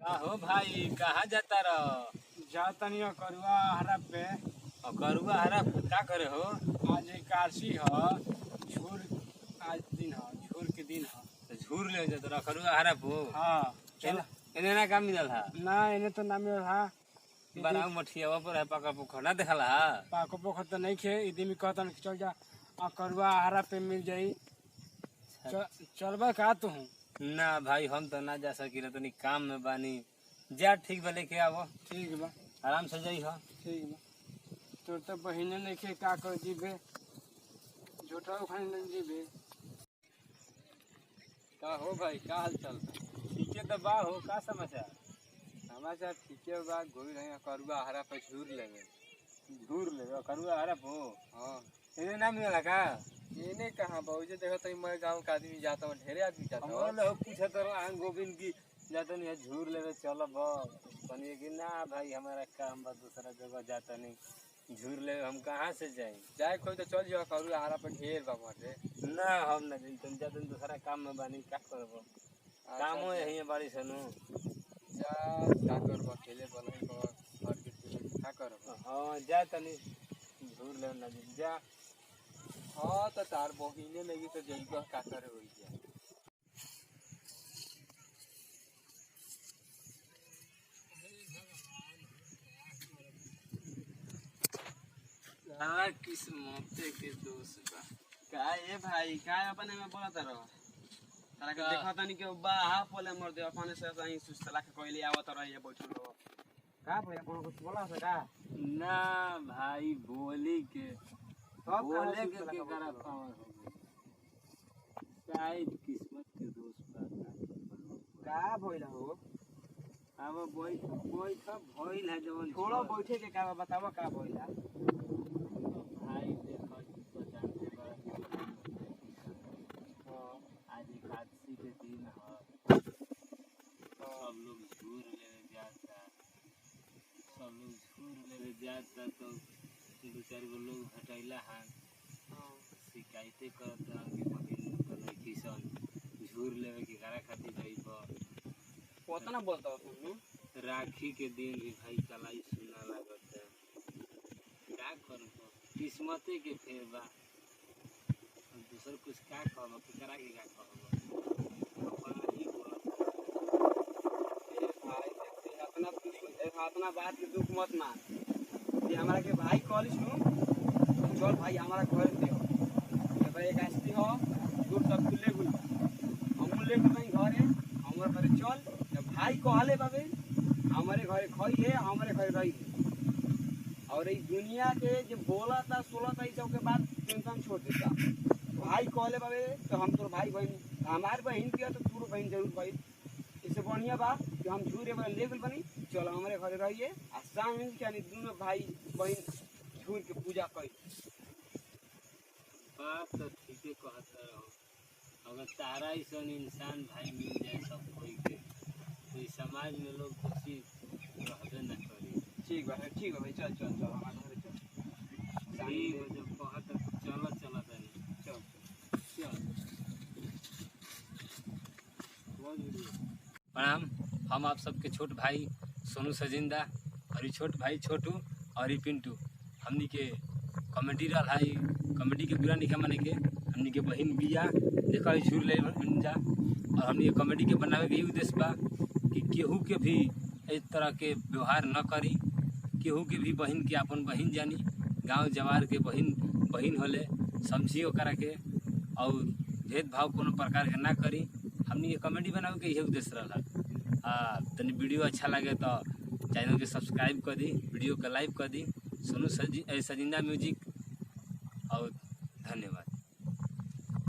हो भाई कहाँ जाता रहो? जाता नहीं करुआ हरा पे। और करुआ हरा का करे हो? आज एकादशी ह झूर आज दिन ह झूर के दिन ह। तो झूर ले जाता रहो करुआ हरा पो। हाँ चल इन्हें ना काम मिलल हा? ना इन्हें तो ना मिल हा बराऊ मठिया पर है पका पोखर ना देखला हा? पाको पोखर तो नहीं खे इदी में कहतन कि चल जा करुआ हरा पे मिल जाई। चलबा का तू? ना भाई हम तो ना जा सकी तो नहीं काम में बानी। जा ठीक बा लेके आवो। ठीक बा आराम से जाई हो। ठीक बा। तोर तो बहिने नहीं खे का कर जीबे झूठा खाने नहीं जीबे। का हो भाई का हाल चाल? ठीक है तो बा हो का समाचार? समाचार ठीक है बा। घूम रहे हैं करुआ हरा पे झूर लेवे। झूर लेवे करुआ हरा पो? हाँ इन्हें ना मिलला का? इन्हें कहाँ बहुजे देखो तो मैं गांव का आदमी जाता हूँ, ढेरे आदमी जाता हूँ। हम लोग पूछे तो आंग गोविंद की जाता नहीं है झूर लेवे चलो बनिए कि ना भाई हमारा काम बा दूसरा जगह जाता नहीं झूर लेवे हम कहाँ से जाए? जाए कोई तो चल जाओ करू हरा पर ढेर बा बाटे। ना हम ना जाई तुम जाते दूसरा काम में बानी का करबो? कामो यही है बाड़ी सनु। जा का करबो अकेले बनई को घर के का करबो? हां जा तनी झूर लेवे ना जा। हाँ तो तार बहिने नहीं तो जइबा का करे होई जा। किस्मत के दोस्त बा। का ए भाई का अपने में बोलत रहो? तारा के देखा तनी के बाहा पोले मर दे अपने से सही सुस्तला के कोइली आवत रही बैठल हो। का भैया कोनो कुछ बोला से का? ना भाई बोली के बोले के करा पावर हो गई। शायद किस्मत के दोस्त बा। का भइला हो? अब बैठ भइल है जवन थोड़ा बैठे के का बतावा का भइला? भाई देखो तो जानते बा। आज एकादशी के दिन है। सब लोग झूर लेवे जाता। तो दो चार गो लोग हटैला है। शिकायतें करता कि बहिन कनै किसन झूर लेवे के करा खातिर जाइबो। कोतना बोलता हो तुम? राखी के दिन भी भाई कलाई सुना लागत है। क्या करबो किस्मते के फेर बा। दूसर कुछ का कहबो कि करा के का कहबो? अपन ही बोलत भाई देखते अपना कुछ अपना बात के दुख मत मान। ये हमारा के भाई कॉलेज नु चल भाई हमारा घर दे हो। ये भाई एक आस्ती हो दूर तक ले गुल। हम ले के भाई घरे हमर घरे चल जब भाई कहले बाबे हमारे घरे खई है हमारे घरे रही है। और इस दुनिया के जो बोला था 16 तारीख के बाद टेंशन छोड़ देता। भाई कहले बाबे तो हम तोर भाई बहन हमार बहन के तो तोर बहन जरूर भाई। इससे बढ़िया बा कि हम झूरे वाला लेवल बनी चलो हमारे घरे रहिए आ शाम में क्या दोनों भाई बहन झूर के पूजा करी। बात तो ठीक है कहता रहो। अगर तारा ऐसा इंसान भाई मिल जाए सब कोई के तो इस समाज में लोग खुशी रहबे न करी। ठीक है भाई चल चल चल हमारे घरे चल। ठीक है जब कहत चलो चलो तनी चल चल। प्रणाम। हम आप सबके छोट भाई सोनू सजिंदा और ये छोट भाई छोटू और ये पिंटू हमनी के कॉमेडी रहा है। कॉमेडी के बुरा नहीं माने के हमनी के बहन बिया देखा झूर ले जा। और हमनी के कॉमेडी के बनावे के उद्देश्य बा कि केहू के भी इस तरह के व्यवहार न करी। केहू के भी बहन के अपन बहन जानी गांव जवार के बहन होले समझियो करा के और भेदभाव कोनो प्रकार के ना करी। हमनी के कॉमेडी बनावे के यही उद्देश्य रहा। तनी वीडियो अच्छा लगे तो चैनल के सब्सक्राइब कर दी वीडियो को लाइक कर दी। सोनू सजिंदा म्यूजिक और धन्यवाद।